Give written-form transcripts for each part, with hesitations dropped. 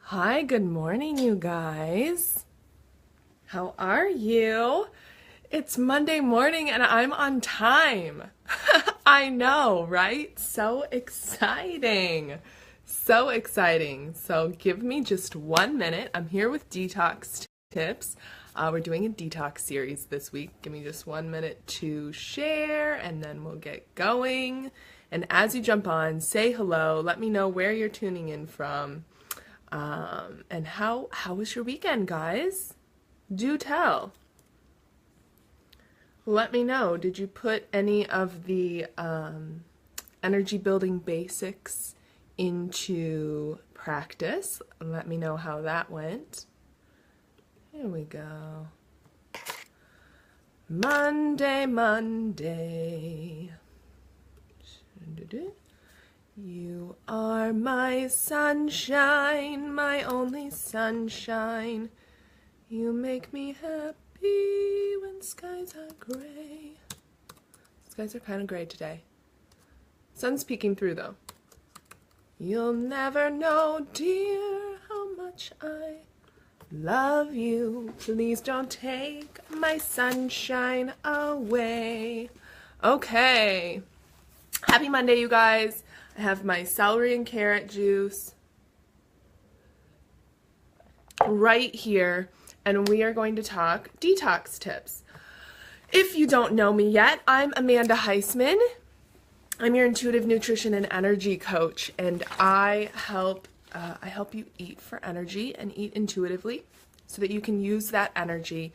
Hi, good morning, you guys. How are you? It's Monday morning and I'm on time. I know, right? So exciting. So exciting. So give me just 1 minute. I'm here with Detox Tips. We're doing a detox series this week. Give me just 1 minute to share and then we'll get going. And as you jump on, say hello. Let me know where you're tuning in from. And how was your weekend, guys? Do tell. Let me know. Did you put any of the energy building basics into practice? Let me know how that went. Here we go. Monday, Monday. You are my sunshine, my only sunshine. You make me happy when skies are gray. Skies are kind of gray today. Sun's peeking through though. You'll never know, dear, how much I love you. Please don't take my sunshine away. Okay. Happy Monday, you guys. I have my celery and carrot juice right here, and we are going to talk detox tips. If you don't know me yet, I'm Amanda Heisman. I'm your intuitive nutrition and energy coach, and I help you eat for energy and eat intuitively so that you can use that energy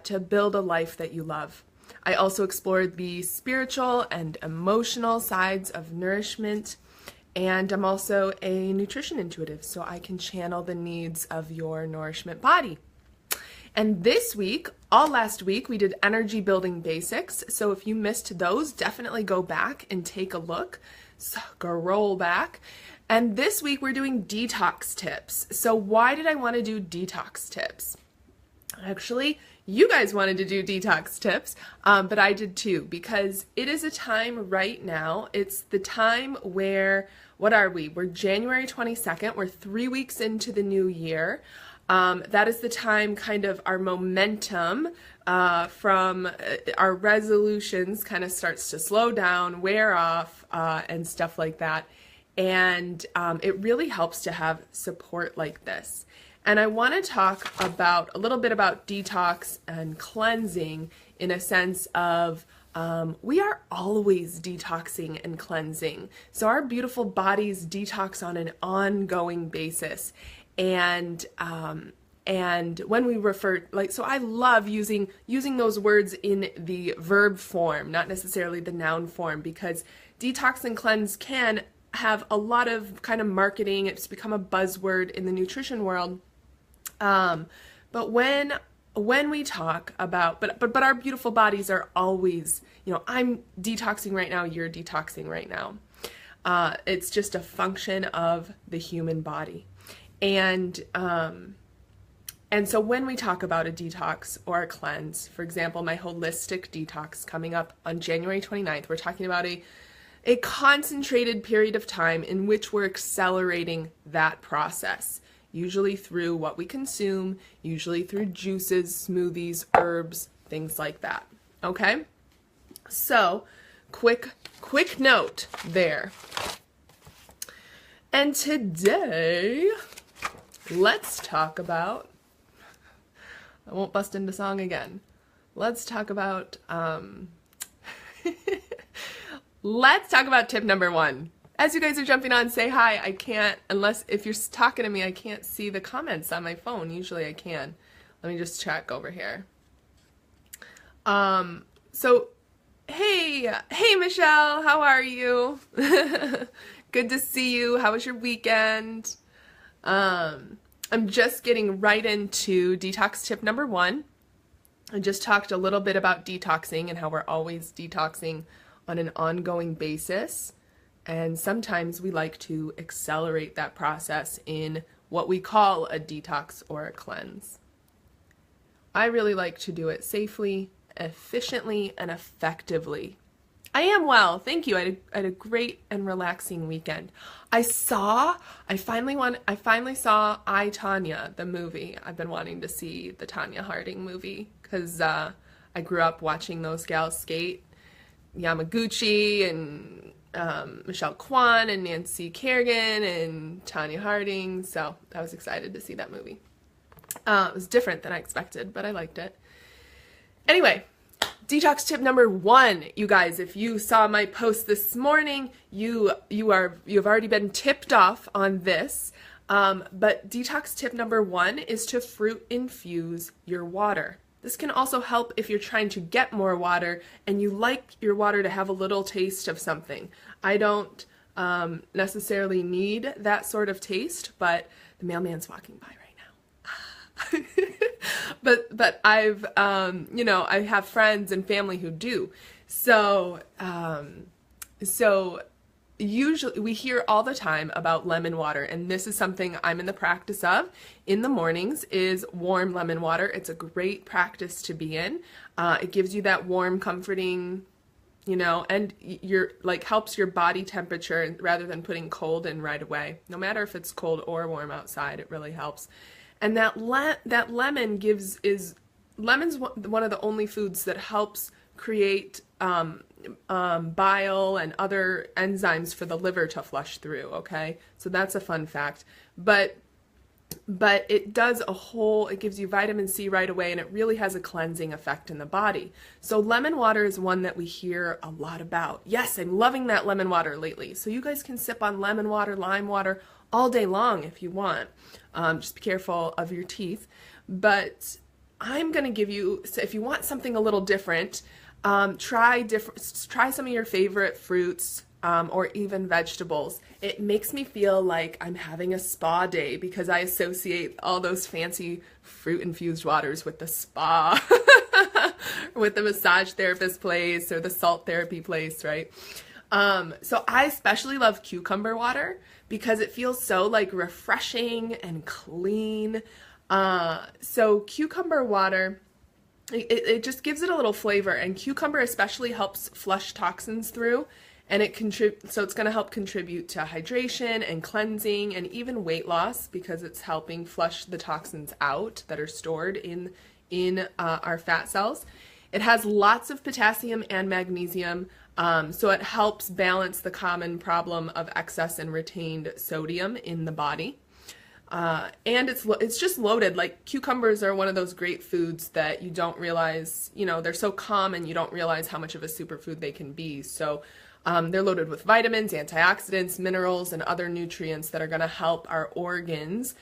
to build a life that you love. I also explored the spiritual and emotional sides of nourishment, and I'm also a nutrition intuitive, so I can channel the needs of your nourishment body. And this week, all last week, we did energy building basics, so if you missed those, definitely go back and take a look. Scroll back. And this week, we're doing detox tips. So why did I want to do detox tips? Actually, you guys wanted to do detox tips, but I did too, because it is a time right now. It's the time where, what are we? We're January 22nd. We're 3 weeks into the new year. That is the time kind of our momentum from our resolutions kind of starts to slow down, wear off, and stuff like that. And it really helps to have support like this. And I want to talk about a little bit about detox and cleansing in a sense of we are always detoxing and cleansing. So our beautiful bodies detox on an ongoing basis. And when we refer, so I love using those words in the verb form, not necessarily the noun form, because detox and cleanse can have a lot of kind of marketing. It's become a buzzword in the nutrition world. But when we talk about, but our beautiful bodies are always, I'm detoxing right now, you're detoxing right now. It's just a function of the human body. And so when we talk about a detox or a cleanse, for example, my holistic detox coming up on January 29th, we're talking about a concentrated period of time in which we're accelerating that process. Usually through what we consume, usually through juices, smoothies, herbs, things like that. Okay? So, quick note there. And today, let's talk about, I won't bust into song again. Let's talk about, let's talk about tip number 1. As you guys are jumping on, say hi. I can't, unless if you're talking to me, I can't see the comments on my phone. Usually I can. Let me just check over here. So, hey Michelle, how are you? Good to see you. How was your weekend? I'm just getting right into detox tip number 1. I just talked a little bit about detoxing and how we're always detoxing on an ongoing basis. And sometimes we like to accelerate that process in what we call a detox or a cleanse. I really like to do it safely, efficiently, and effectively. I am well, thank you. I had a great and relaxing weekend. I finally saw I, Tanya, the movie. I've been wanting to see the Tanya Harding movie because I grew up watching those gals skate. Yamaguchi and Michelle Kwan and Nancy Kerrigan and Tanya Harding. So I was excited to see that movie. It was different than I expected, but I liked it. Anyway, detox tip number 1, you guys. If you saw my post this morning, you have already been tipped off on this. But detox tip number 1 is to fruit infuse your water. This can also help if you're trying to get more water and you like your water to have a little taste of something. I don't necessarily need that sort of taste, but the mailman's walking by right now. but I've I have friends and family who do. So usually we hear all the time about lemon water, and this is something I'm in the practice of in the mornings, is warm lemon water. It's a great practice to be in. It gives you that warm, comforting, and helps your body temperature rather than putting cold in right away. No matter if it's cold or warm outside, it really helps. And that lemon lemon's one of the only foods that helps create bile and other enzymes for the liver to flush through, okay? So that's a fun fact. But it gives you vitamin C right away, and it really has a cleansing effect in the body. So lemon water is one that we hear a lot about. Yes, I'm loving that lemon water lately. So you guys can sip on lemon water, lime water all day long if you want. Just be careful of your teeth. But I'm going to give you, so if you want something a little different, try some of your favorite fruits or even vegetables. It makes me feel like I'm having a spa day because I associate all those fancy fruit-infused waters with the spa, with the massage therapist place or the salt therapy place, right? So I especially love cucumber water because it feels so refreshing and clean. So cucumber water, it just gives it a little flavor, and cucumber especially helps flush toxins through, and so it's going to help contribute to hydration and cleansing and even weight loss because it's helping flush the toxins out that are stored in our fat cells. It has lots of potassium and magnesium, so it helps balance the common problem of excess and retained sodium in the body. And it's just loaded. Like, cucumbers are one of those great foods that you don't realize, they're so common, you don't realize how much of a superfood they can be. So they're loaded with vitamins, antioxidants, minerals, and other nutrients that are going to help our organs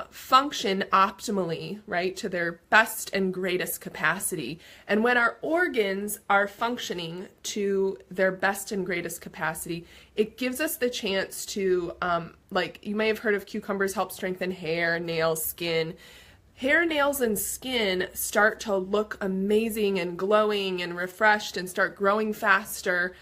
function optimally, right, to their best and greatest capacity. And when our organs are functioning to their best and greatest capacity, it gives us the chance to, you may have heard of cucumbers help strengthen hair, nails, skin. Hair, nails, and skin start to look amazing and glowing and refreshed and start growing faster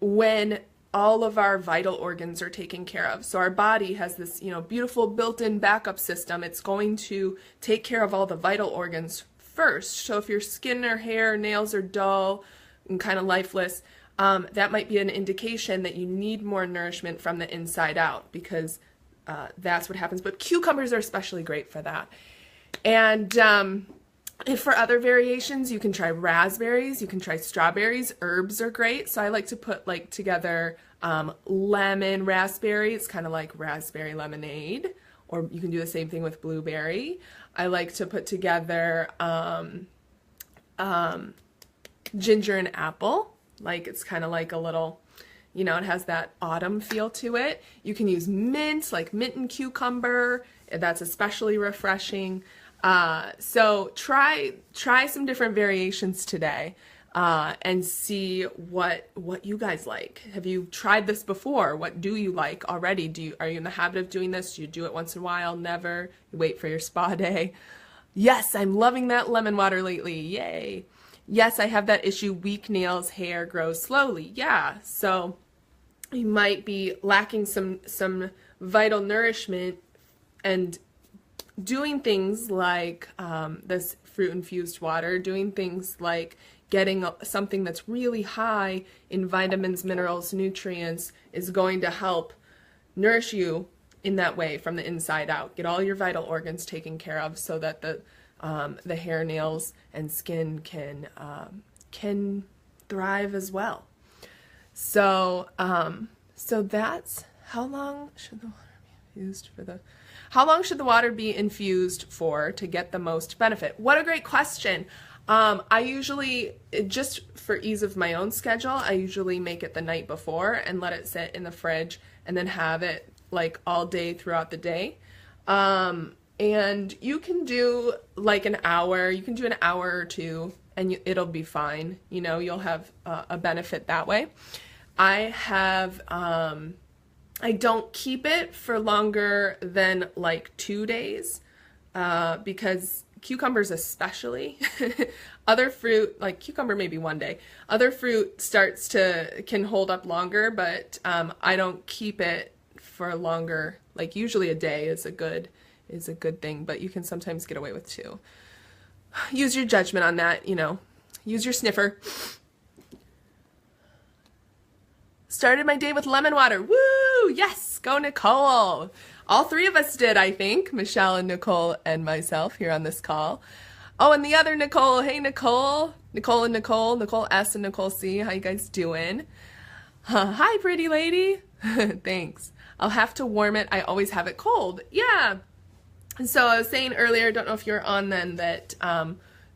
when all of our vital organs are taken care of. So our body has this, beautiful built-in backup system. It's going to take care of all the vital organs first. So if your skin or hair or nails are dull and kind of lifeless, that might be an indication that you need more nourishment from the inside out, because that's what happens. But cucumbers are especially great for that. And if for other variations, you can try raspberries, you can try strawberries. Herbs are great. So I like to put together lemon raspberry. It's kind of like raspberry lemonade, or you can do the same thing with blueberry. I like to put together ginger and apple. It's kind of like a little, it has that autumn feel to it. You can use mint, like mint and cucumber. That's especially refreshing. So try some different variations today, and see what you guys like. Have you tried this before? What do you like already? Are you in the habit of doing this? Do you do it once in a while? Never? You wait for your spa day? Yes, I'm loving that lemon water lately. Yay. Yes, I have that issue. Weak nails, hair grows slowly. Yeah. So you might be lacking some vital nourishment, and doing things like this fruit-infused water, doing things like getting something that's really high in vitamins, minerals, nutrients is going to help nourish you in that way from the inside out. Get all your vital organs taken care of so that the hair, nails, and skin can thrive as well. So that's how long should the water be infused for how long should the water be infused for to get the most benefit? What a great question. I usually, just for ease of my own schedule, I usually make it the night before and let it sit in the fridge and then have it like all day throughout the day. And you can do like an hour, you can do an hour or two and it'll be fine. You know, you'll have a benefit that way. I don't keep it for longer than like 2 days because cucumbers especially, other fruit, like cucumber maybe 1 day, other fruit can hold up longer, but I don't keep it for longer. Like usually a day is a good thing, but you can sometimes get away with 2. Use your judgment on that, you know, use your sniffer. Started my day with lemon water. Woo! Yes! Go Nicole! All 3 of us did, I think. Michelle and Nicole and myself here on this call. Oh, and the other Nicole. Hey, Nicole. Nicole and Nicole. Nicole S and Nicole C. How you guys doing? Hi, pretty lady. Thanks. I'll have to warm it. I always have it cold. Yeah. So I was saying earlier, don't know if you're on then, that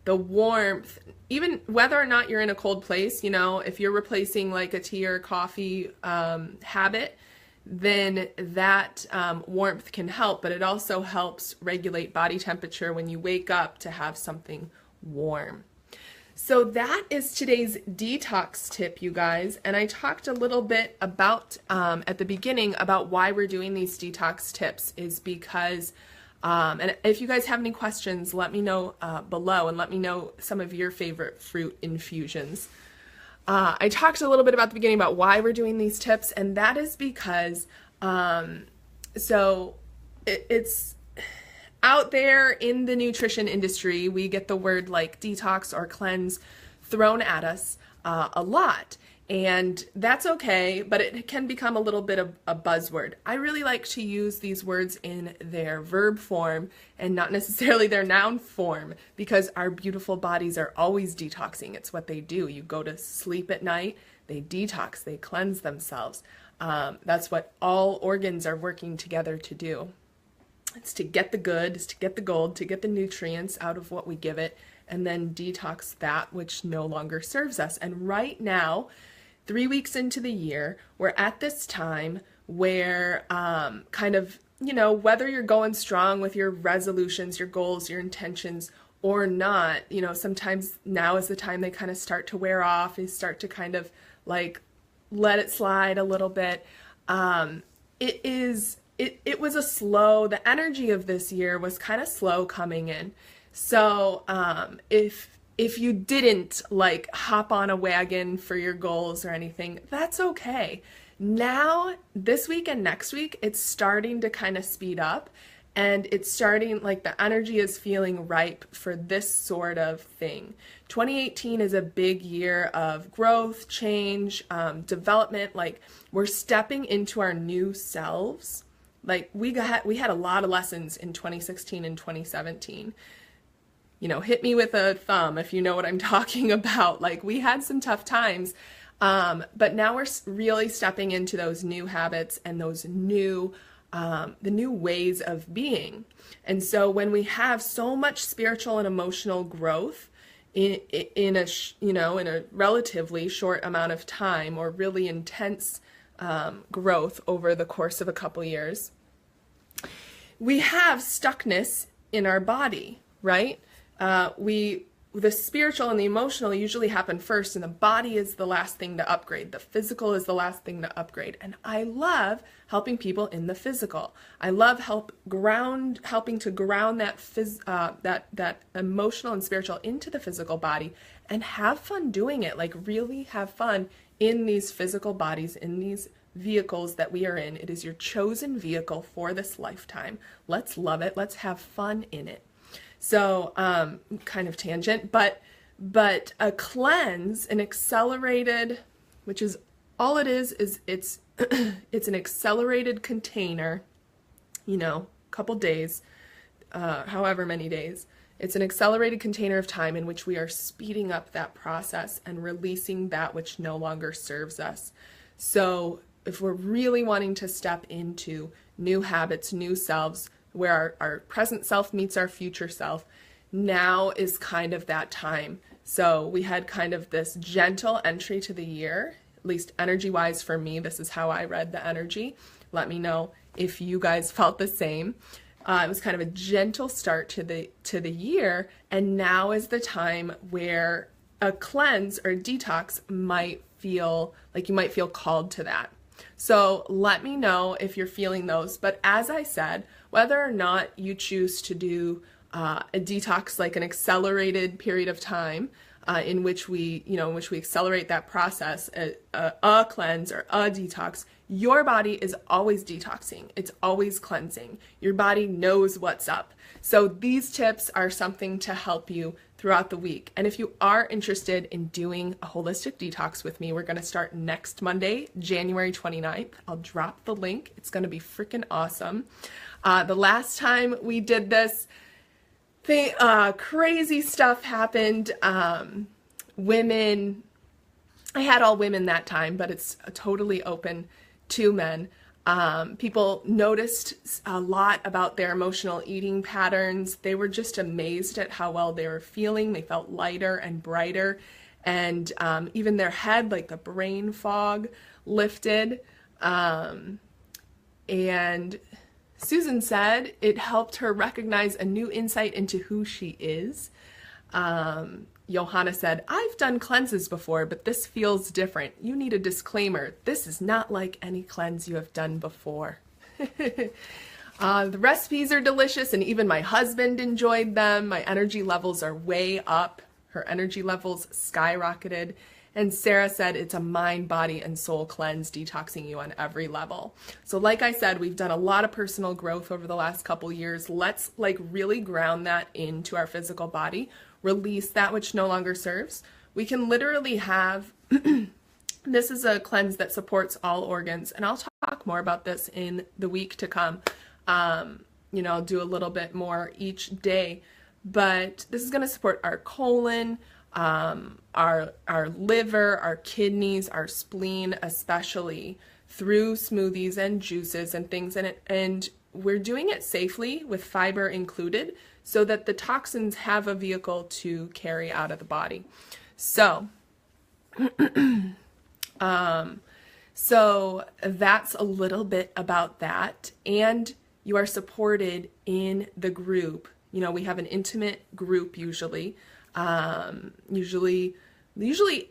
the warmth, even whether or not you're in a cold place, you know, if you're replacing like a tea or coffee habit, then that warmth can help, but it also helps regulate body temperature when you wake up to have something warm. So that is today's detox tip, you guys. And I talked a little bit about, at the beginning, about why we're doing these detox tips is because, and if you guys have any questions, let me know below and let me know some of your favorite fruit infusions. I talked a little bit about the beginning about why we're doing these tips, and that is because, it's out there in the nutrition industry, we get the word like detox or cleanse thrown at us a lot. And that's okay, but it can become a little bit of a buzzword. I really like to use these words in their verb form and not necessarily their noun form, because our beautiful bodies are always detoxing. It's what they do. You go to sleep at night, they detox, they cleanse themselves. That's what all organs are working together to do. It's to get the good, it's to get the gold, to get the nutrients out of what we give it, and then detox that which no longer serves us. And right now, 3 weeks into the year, we're at this time where kind of, you know, whether you're going strong with your resolutions, your goals, your intentions or not, you know, sometimes now is the time they kind of start to wear off. You start to kind of like let it slide a little bit. It was a slow, the energy of this year was kind of slow coming in. So if you didn't like hop on a wagon for your goals or anything, that's okay. Now, this week and next week, it's starting to kind of speed up, and it's starting, like the energy is feeling ripe for this sort of thing. 2018 is a big year of growth, change, development. Like we're stepping into our new selves. Like we had a lot of lessons in 2016 and 2017. You know, hit me with a thumb if you know what I'm talking about. Like we had some tough times, but now we're really stepping into those new habits and those new, the new ways of being. And so when we have so much spiritual and emotional growth in a relatively short amount of time, or really intense growth over the course of a couple years, we have stuckness in our body, right? The spiritual and the emotional usually happen first, and the body is the last thing to upgrade. The physical is the last thing to upgrade. And I love helping people in the physical. I love helping to ground that emotional and spiritual into the physical body and have fun doing it. Like really have fun in these physical bodies, in these vehicles that we are in. It is your chosen vehicle for this lifetime. Let's love it. Let's have fun in it. So, kind of tangent, but But a cleanse, an accelerated, which is all it is it's it's an accelerated container, you know, couple days, however many days. It's an accelerated container of time in which we are speeding up that process and releasing that which no longer serves us. So if we're really wanting to step into new habits, new selves, where our present self meets our future self, now is kind of that time. So we had kind of this gentle entry to the year, at least energy-wise for me. This is how I read the energy. Let me know if you guys felt the same. It was kind of a gentle start to the year, and now is the time where a cleanse or a detox might feel like you might feel called to that. So let me know if you're feeling those. But as I said, whether or not you choose to do a detox, like an accelerated period of time in which we accelerate that process, a cleanse or a detox, your body is always detoxing. It's always cleansing. Your body knows what's up. So these tips are something to help you throughout the week. And if you are interested in doing a holistic detox with me, we're going to start next Monday, January 29th. I'll drop the link. It's going to be freaking awesome. The last time we did this, crazy stuff happened. Women, I had all women that time, but it's totally open to men. People noticed a lot about their emotional eating patterns. They were just amazed at how well they were feeling. They felt lighter and brighter, and even their head, like the brain fog, lifted. And Susan said it helped her recognize a new insight into who she is. Johanna said, I've done cleanses before, but this feels different. You need a disclaimer. This is not like any cleanse you have done before. The recipes are delicious, and even my husband enjoyed them. My energy levels are way up. Her energy levels skyrocketed. And Sarah said it's a mind, body, and soul cleanse, detoxing you on every level. So like I said, we've done a lot of personal growth over the last couple years. Let's really ground that into our physical body, release that which no longer serves. We can literally have, this is a cleanse that supports all organs, and I'll talk more about this in the week to come. I'll do a little bit more each day, but this is going to support our colon, our liver, our kidneys, our spleen, especially through smoothies and juices and things in it. And we're doing it safely with fiber included so that the toxins have a vehicle to carry out of the body. So, so that's a little bit about that. And you are supported in the group. We have an intimate group usually. Usually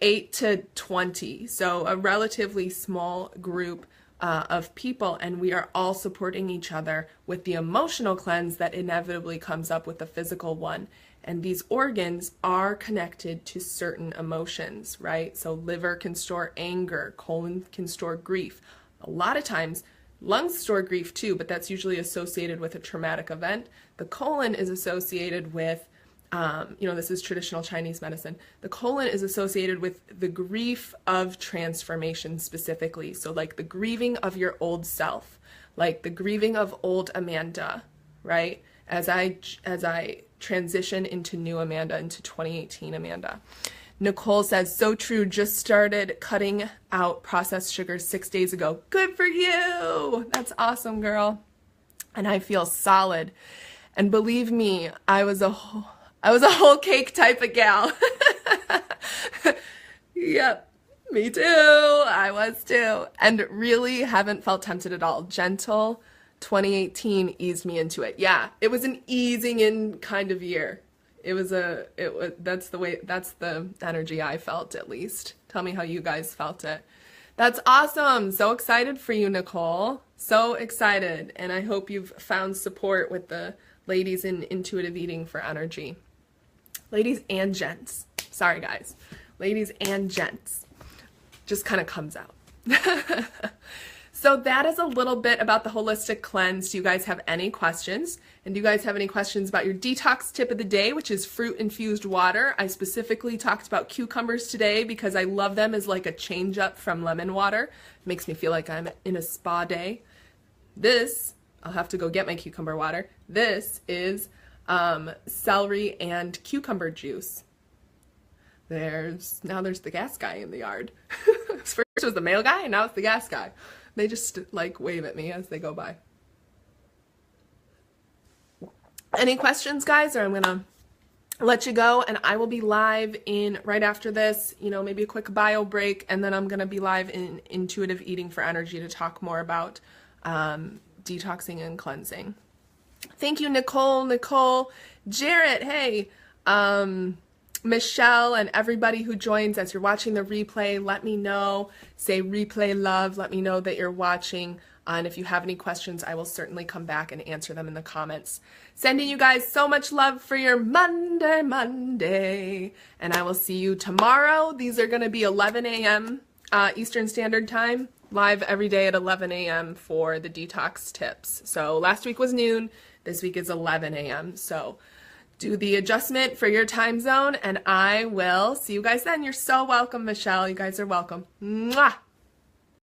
8 to 20, so a relatively small group of people, and we are all supporting each other with the emotional cleanse that inevitably comes up with the physical one. And these organs are connected to certain emotions, right? So liver can store anger, colon can store grief. A lot of times lungs store grief too, but that's usually associated with a traumatic event. The colon is associated with this is traditional Chinese medicine. The colon is associated with the grief of transformation specifically. So like the grieving of your old self, like the grieving of old Amanda, right? As I transition into new Amanda, into 2018 Amanda. Nicole says, so true, just started cutting out processed sugars 6 days ago. Good for you. That's awesome, girl. And I feel solid. And believe me, I was a whole cake type of gal. Yep, me too. I was too. And really haven't felt tempted at all. Gentle 2018 eased me into it. Yeah, it was an easing in kind of year. That's the energy I felt, at least. Tell me how you guys felt it. That's awesome. So excited for you, Nicole. So excited. And I hope you've found support with the ladies in intuitive eating for energy. Ladies and gents. Sorry, guys. Ladies and gents. Just kind of comes out. So that is a little bit about the holistic cleanse. Do you guys have any questions? And do you guys have any questions about your detox tip of the day, which is fruit infused water? I specifically talked about cucumbers today because I love them as like a change up from lemon water. It makes me feel like I'm in a spa day. This, I'll have to go get my cucumber water. This is celery and cucumber juice. There's the gas guy in the yard. First it was the male guy, and now it's the gas guy. They just like wave at me as they go by. Any questions, guys? Or I'm gonna let you go, and I will be live in right after this, you know, maybe a quick bio break, and then I'm gonna be live in intuitive eating for energy to talk more about detoxing and cleansing. Thank you, Nicole, Jarrett, hey, Michelle, and everybody who joins as you're watching the replay. Let me know, say replay love, let me know that you're watching, and if you have any questions, I will certainly come back and answer them in the comments. Sending you guys so much love for your Monday, and I will see you tomorrow. These are going to be 11 a.m. Eastern Standard Time, live every day at 11 a.m. for the detox tips. So last week was noon, this week is 11 a.m. So do the adjustment for your time zone, and I will see you guys then. You're so welcome, Michelle. You guys are welcome. Mwah!